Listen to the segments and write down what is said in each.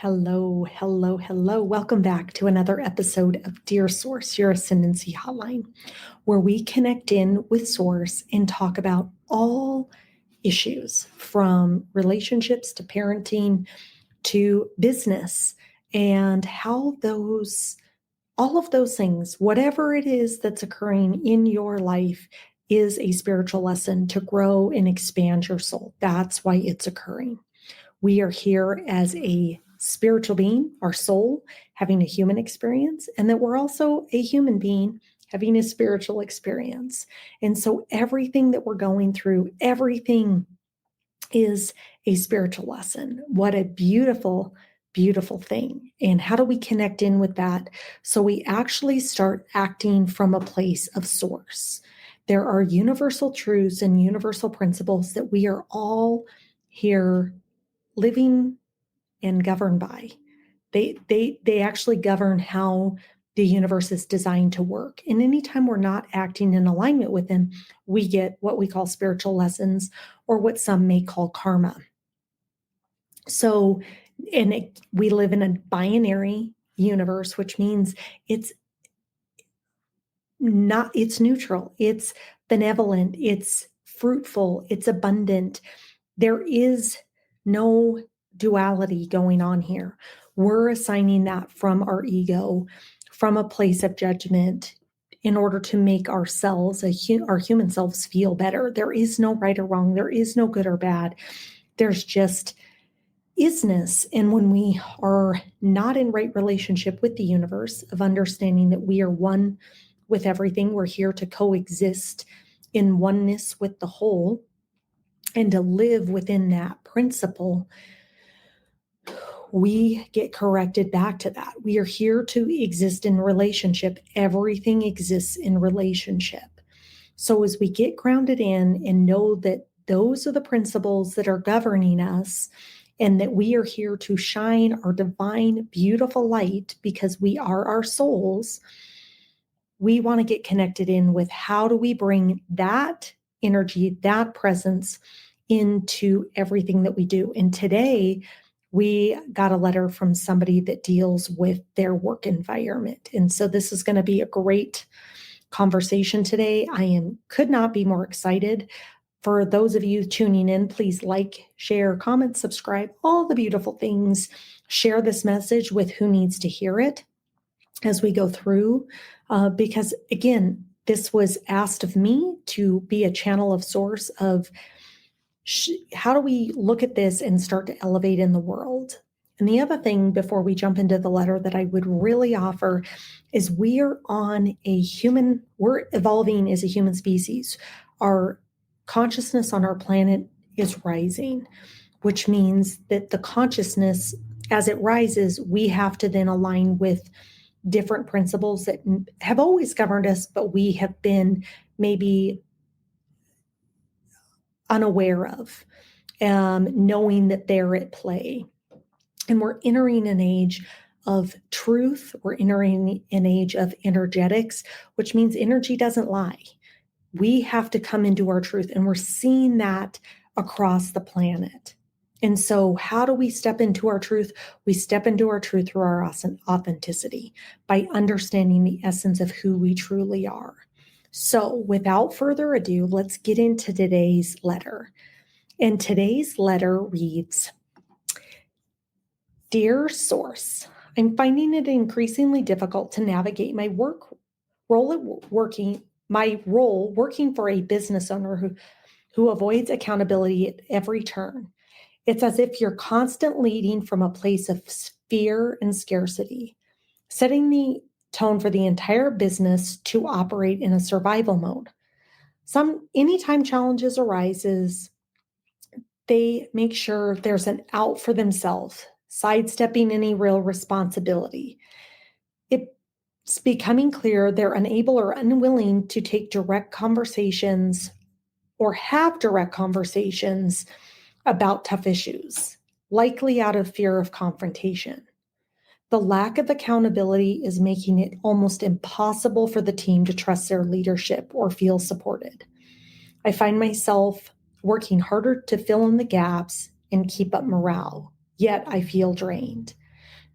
Hello, hello, hello. Welcome back to another episode of Dear Source, your Ascendancy Hotline, where we connect in with Source and talk about all issues from relationships to parenting to business and how all of those things, whatever it is that's occurring in your life, is a spiritual lesson to grow and expand your soul. That's why it's occurring. We are here as a spiritual being, our soul, having a human experience, and that we're also a human being having a spiritual experience. And so everything that we're going through, everything is a spiritual lesson. What a beautiful, beautiful thing. And how do we connect in with that so we actually start acting from a place of source? There are universal truths and universal principles that we are all here living and governed by. They actually govern how the universe is designed to work. And anytime we're not acting in alignment with them, we get what we call spiritual lessons or what some may call karma. So, we live in a binary universe, which means it's neutral, it's benevolent, it's fruitful, it's abundant. There is no duality going on here. We're assigning that from our ego, from a place of judgment, in order to make ourselves, our human selves, feel better. There is no right or wrong. There is no good or bad. There's just isness. And when we are not in right relationship with the universe, of understanding that we are one with everything, we're here to coexist in oneness with the whole, and to live within that principle, we get corrected back to that. We are here to exist in relationship. Everything exists in relationship. So as we get grounded in and know that those are the principles that are governing us, and that we are here to shine our divine, beautiful light because we are our souls, we want to get connected in with how do we bring that energy, that presence into everything that we do. And today we got a letter from somebody that deals with their work environment. And so this is going to be a great conversation today. Could not be more excited. For those of you tuning in, please like, share, comment, subscribe, all the beautiful things. Share this message with who needs to hear it as we go through. Because again, this was asked of me to be a channel of source of how do we look at this and start to elevate in the world? And the other thing before we jump into the letter that I would really offer is we're evolving as a human species. Our consciousness on our planet is rising, which means that the consciousness, as it rises, we have to then align with different principles that have always governed us, but we have been maybe unaware of, knowing that they're at play. And we're entering an age of truth. We're entering an age of energetics, which means energy doesn't lie. We have to come into our truth, and we're seeing that across the planet. And so how do we step into our truth? We step into our truth through our authenticity, by understanding the essence of who we truly are. So without further ado, let's get into today's letter. And today's letter reads, Dear Source, I'm finding it increasingly difficult to navigate my role working for a business owner who avoids accountability at every turn. It's as if you're constantly leading from a place of fear and scarcity, setting the tone for the entire business to operate in a survival mode. Anytime challenges arises, they make sure there's an out for themselves, sidestepping any real responsibility. It's becoming clear they're unable or unwilling to take direct conversations or have direct conversations about tough issues, likely out of fear of confrontation. The lack of accountability is making it almost impossible for the team to trust their leadership or feel supported. I find myself working harder to fill in the gaps and keep up morale, yet I feel drained.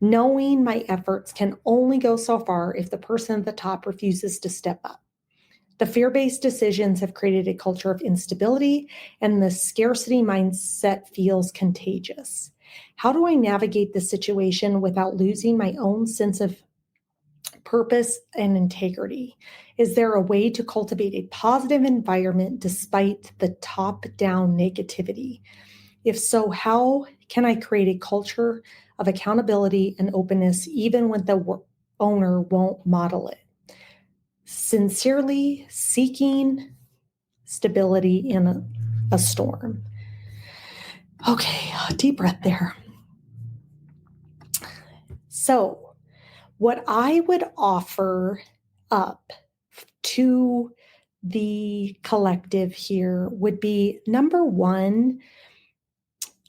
knowing my efforts can only go so far if the person at the top refuses to step up. The fear-based decisions have created a culture of instability, and the scarcity mindset feels contagious. How do I navigate this situation without losing my own sense of purpose and integrity? Is there a way to cultivate a positive environment despite the top-down negativity? If so, how can I create a culture of accountability and openness even when the owner won't model it? Sincerely seeking stability in a storm. Okay, deep breath there. So, what I would offer up to the collective here would be number one,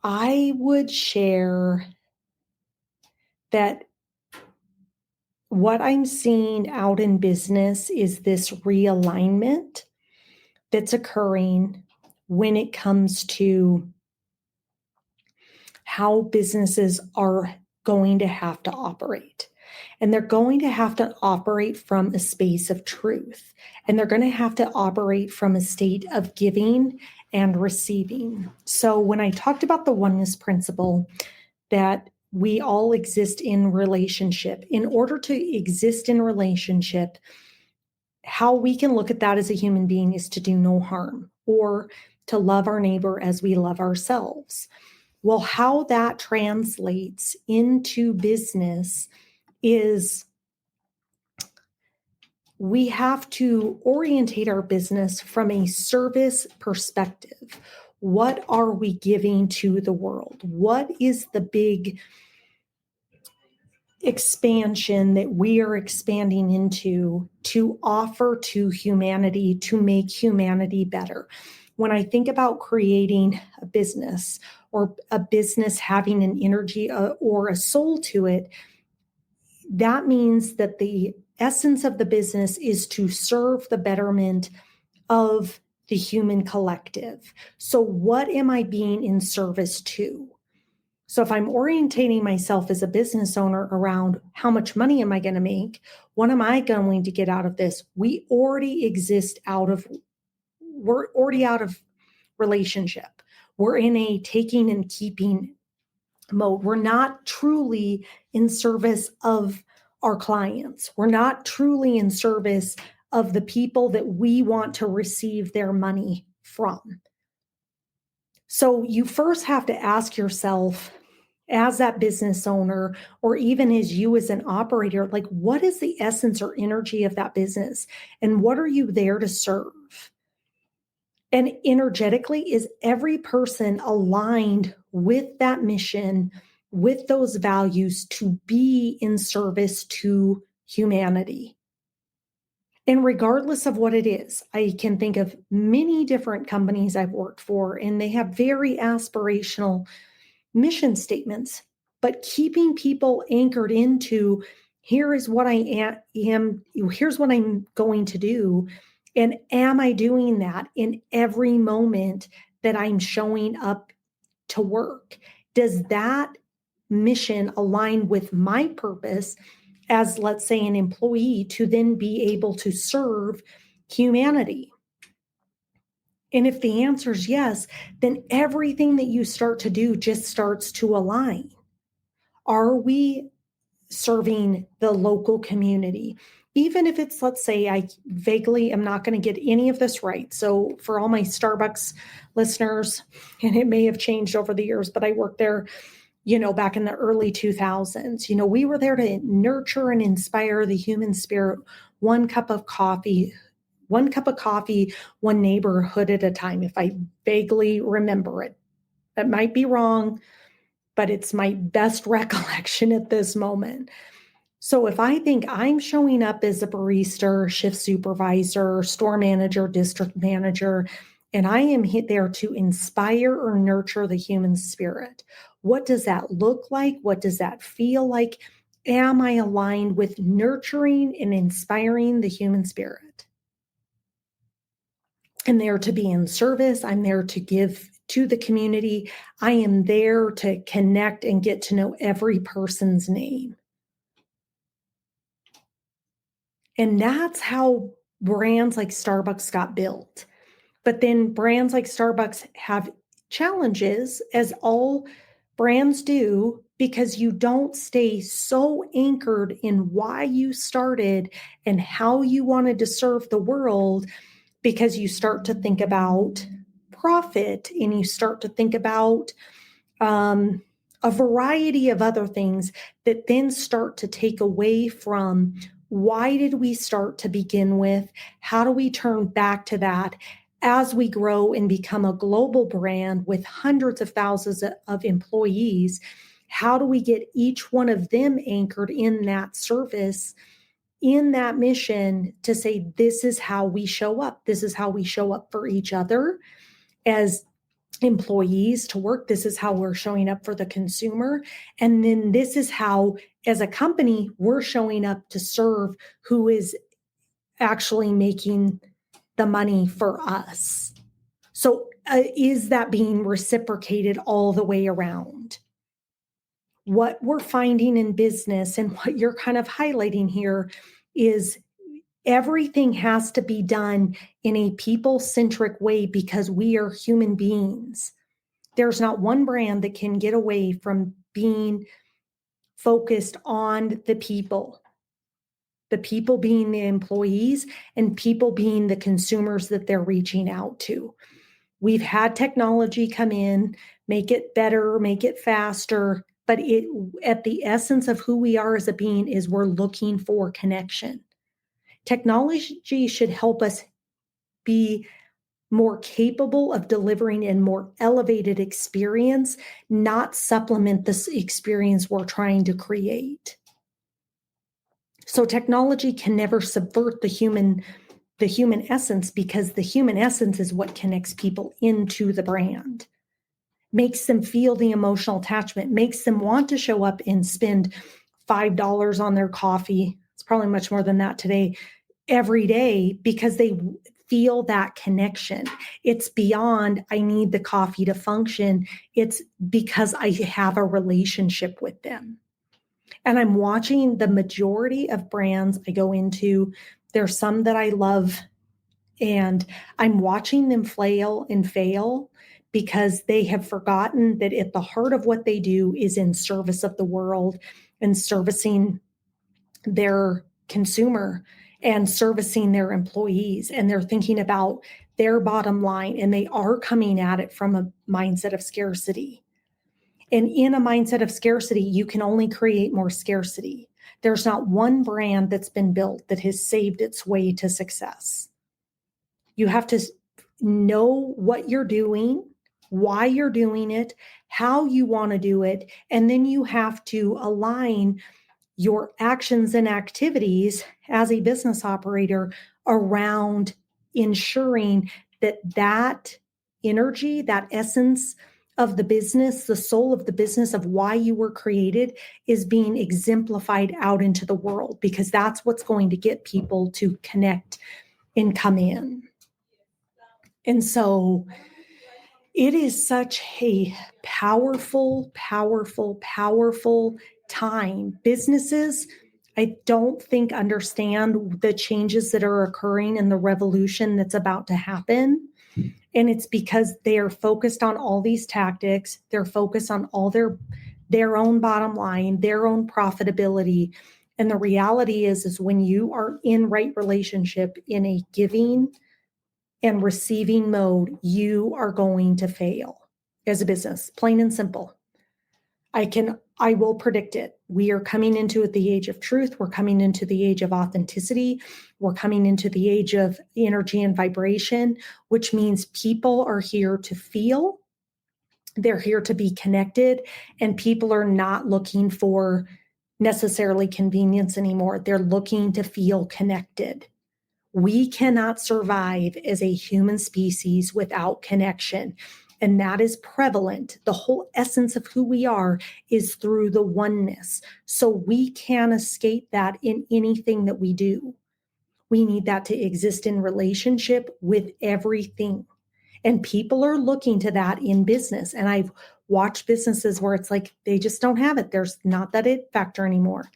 I would share that what I'm seeing out in business is this realignment that's occurring when it comes to how businesses are going to have to operate. And they're going to have to operate from a space of truth. And they're going to have to operate from a state of giving and receiving. So when I talked about the oneness principle, that we all exist in relationship. In order to exist in relationship, how we can look at that as a human being is to do no harm or to love our neighbor as we love ourselves. Well, how that translates into business is we have to orientate our business from a service perspective. What are we giving to the world? What is the big expansion that we are expanding into to offer to humanity, to make humanity better? When I think about creating a business or a business having an energy or a soul to it, that means that the essence of the business is to serve the betterment of the human collective. So what am I being in service to? So if I'm orientating myself as a business owner around how much money am I going to make? What am I going to get out of this? We're already out of relationship. We're in a taking and keeping mode. We're not truly in service of our clients. We're not truly in service of the people that we want to receive their money from. So you first have to ask yourself, as that business owner, or even as you as an operator, like, what is the essence or energy of that business? And what are you there to serve? And energetically, is every person aligned with that mission, with those values to be in service to humanity? And regardless of what it is, I can think of many different companies I've worked for, and they have very aspirational mission statements, but keeping people anchored into here is what I am, here's what I'm going to do. And am I doing that in every moment that I'm showing up to work? Does that mission align with my purpose as, let's say, an employee to then be able to serve humanity? And if the answer is yes, then everything that you start to do just starts to align. Are we serving the local community? Even if it's, let's say, I vaguely am not going to get any of this right. So for all my Starbucks listeners, and it may have changed over the years, but I worked there, back in the early 2000s. We were there to nurture and inspire the human spirit, one cup of coffee, one neighborhood at a time, if I vaguely remember it. That might be wrong, but it's my best recollection at this moment. So if I think I'm showing up as a barista, shift supervisor, store manager, district manager, and I am there to inspire or nurture the human spirit, what does that look like? What does that feel like? Am I aligned with nurturing and inspiring the human spirit? I'm there to be in service. I'm there to give to the community. I am there to connect and get to know every person's name. And that's how brands like Starbucks got built. But then brands like Starbucks have challenges, as all brands do, because you don't stay so anchored in why you started and how you wanted to serve the world, because you start to think about profit and you start to think about a variety of other things that then start to take away from why did we start to begin with? How do we turn back to that as we grow and become a global brand with hundreds of thousands of employees? How do we get each one of them anchored in that service, in that mission, to say, this is how we show up? This is how we show up for each other as employees to work. This is how we're showing up for the consumer. And then this is how, as a company, we're showing up to serve who is actually making the money for us. So is that being reciprocated all the way around? What we're finding in business and what you're kind of highlighting here is everything has to be done in a people-centric way because we are human beings. There's not one brand that can get away from being focused on the people being the employees and people being the consumers that they're reaching out to. We've had technology come in, make it better, make it faster, but at the essence of who we are as a being is we're looking for connection. Technology should help us be more capable of delivering a more elevated experience, not supplement this experience we're trying to create. So technology can never subvert the human essence, because the human essence is what connects people into the brand, makes them feel the emotional attachment, makes them want to show up and spend $5 on their coffee. It's probably much more than that today, every day, because they feel that connection. It's beyond, I need the coffee to function. It's because I have a relationship with them. And I'm watching the majority of brands I go into. There's some that I love, and I'm watching them flail and fail because they have forgotten that at the heart of what they do is in service of the world and servicing their consumer and servicing their employees. And they're thinking about their bottom line, and they are coming at it from a mindset of scarcity. And in a mindset of scarcity, you can only create more scarcity. There's not one brand that's been built that has saved its way to success. You have to know what you're doing, why you're doing it, how you want to do it, and then you have to align your actions and activities as a business operator around ensuring that that energy, that essence of the business, the soul of the business of why you were created, is being exemplified out into the world, because that's what's going to get people to connect and come in. And so it is such a powerful, powerful, powerful time. Businesses, I don't think, understand the changes that are occurring and the revolution that's about to happen. And it's because they are focused on all these tactics. They're focused on all their own bottom line, their own profitability. And the reality is when you are in right relationship, in a giving and receiving mode, you are going to fail as a business, plain and simple. I will predict it. We are coming into the age of truth. We're coming into the age of authenticity. We're coming into the age of energy and vibration, which means people are here to feel. They're here to be connected, and people are not looking for necessarily convenience anymore. They're looking to feel connected. We cannot survive as a human species without connection. And that is prevalent. The whole essence of who we are is through the oneness. So we can't escape that in anything that we do. We need that to exist in relationship with everything. And people are looking to that in business. And I've watched businesses where it's like they just don't have it. There's not that it factor anymore.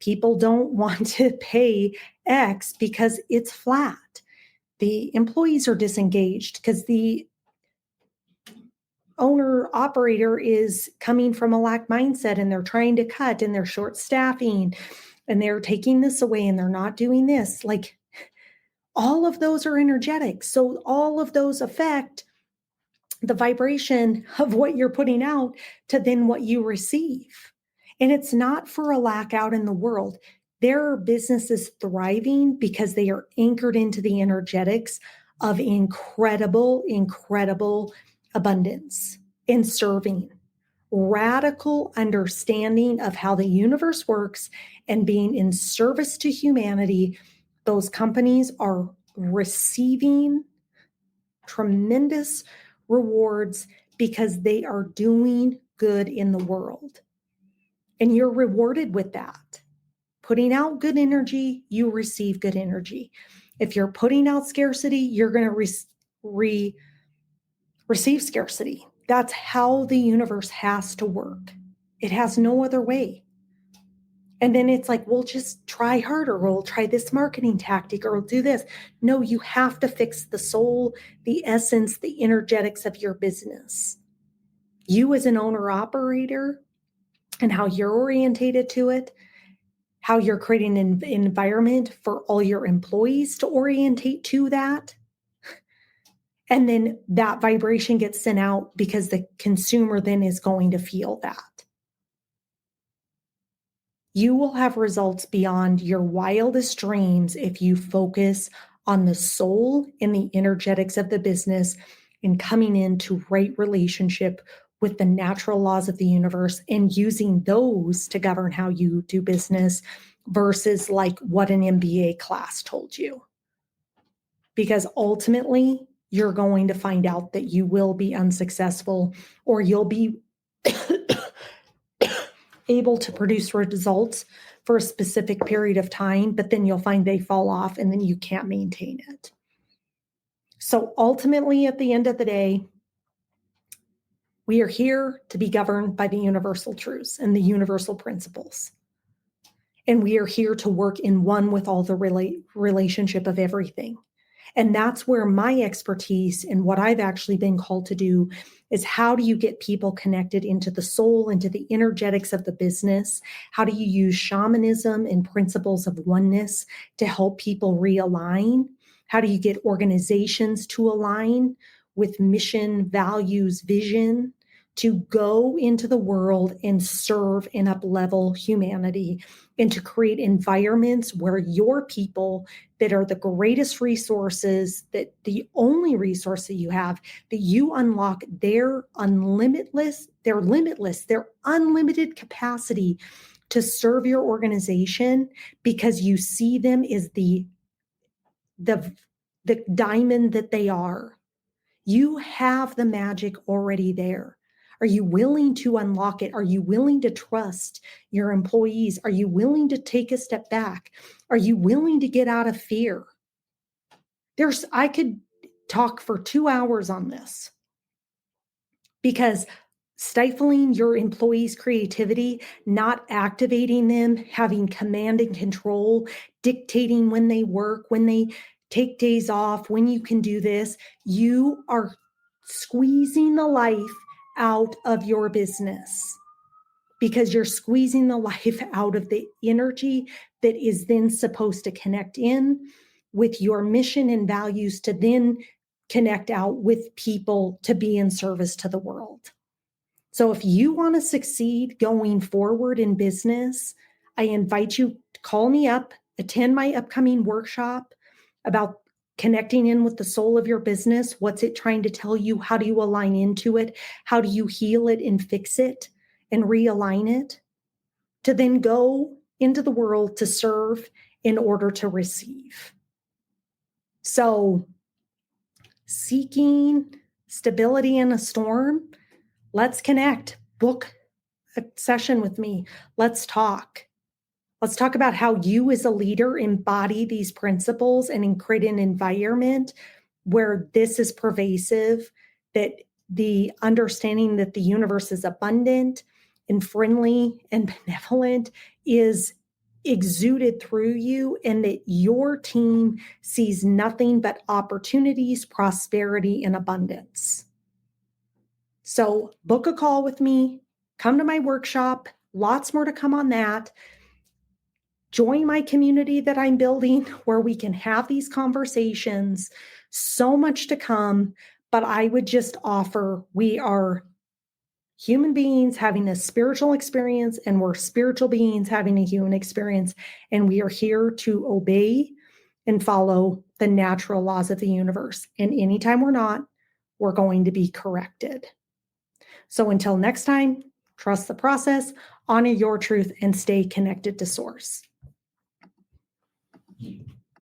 People don't want to pay X because it's flat. The employees are disengaged because the owner operator is coming from a lack mindset and they're trying to cut and they're short staffing and they're taking this away and they're not doing this. Like all of those are energetic. So all of those affect the vibration of what you're putting out to then what you receive. And it's not for a lack out in the world. There are businesses thriving because they are anchored into the energetics of incredible, incredible abundance in serving, radical understanding of how the universe works and being in service to humanity. Those companies are receiving tremendous rewards because they are doing good in the world. And you're rewarded with that. Putting out good energy, you receive good energy. If you're putting out scarcity, you're going to receive scarcity. That's how the universe has to work. It has no other way. And then it's like, we'll just try harder. We'll try this marketing tactic or we'll do this. No, you have to fix the soul, the essence, the energetics of your business. You as an owner operator and how you're orientated to it, how you're creating an environment for all your employees to orientate to that. And then that vibration gets sent out because the consumer then is going to feel that. You will have results beyond your wildest dreams if you focus on the soul and the energetics of the business and coming into right relationship with the natural laws of the universe and using those to govern how you do business versus like what an MBA class told you. Because ultimately, you're going to find out that you will be unsuccessful or you'll be able to produce results for a specific period of time, but then you'll find they fall off and then you can't maintain it. So ultimately, at the end of the day, we are here to be governed by the universal truths and the universal principles. And we are here to work in one with all the relationship of everything. And that's where my expertise and what I've actually been called to do is how do you get people connected into the soul, into the energetics of the business? How do you use shamanism and principles of oneness to help people realign? How do you get organizations to align with mission, values, vision, to go into the world and serve and up-level humanity and to create environments where your people that are the greatest resources, that the only resource that you have, that you unlock their limitless, their unlimited capacity to serve your organization because you see them as the diamond that they are. You have the magic already there. Are you willing to unlock it? Are you willing to trust your employees? Are you willing to take a step back? Are you willing to get out of fear? I could talk for 2 hours on this because stifling your employees' creativity, not activating them, having command and control, dictating when they work, when they take days off, when you can do this, you are squeezing the life out of your business because you're squeezing the life out of the energy that is then supposed to connect in with your mission and values to then connect out with people to be in service to the world. So if you want to succeed going forward in business, I invite you to call me up, attend my upcoming workshop about connecting in with the soul of your business. What's it trying to tell you? How do you align into it? How do you heal it and fix it and realign it to then go into the world to serve in order to receive? So seeking stability in a storm, let's connect. Book a session with me. Let's talk. Let's talk about how you as a leader embody these principles and create an environment where this is pervasive, that the understanding that the universe is abundant and friendly and benevolent is exuded through you, and that your team sees nothing but opportunities, prosperity, and abundance. So book a call with me, come to my workshop, lots more to come on that. Join my community that I'm building where we can have these conversations. So much to come, but I would just offer we are human beings having a spiritual experience, and we're spiritual beings having a human experience, and we are here to obey and follow the natural laws of the universe. And anytime we're not, we're going to be corrected. So until next time, trust the process, honor your truth, and stay connected to source.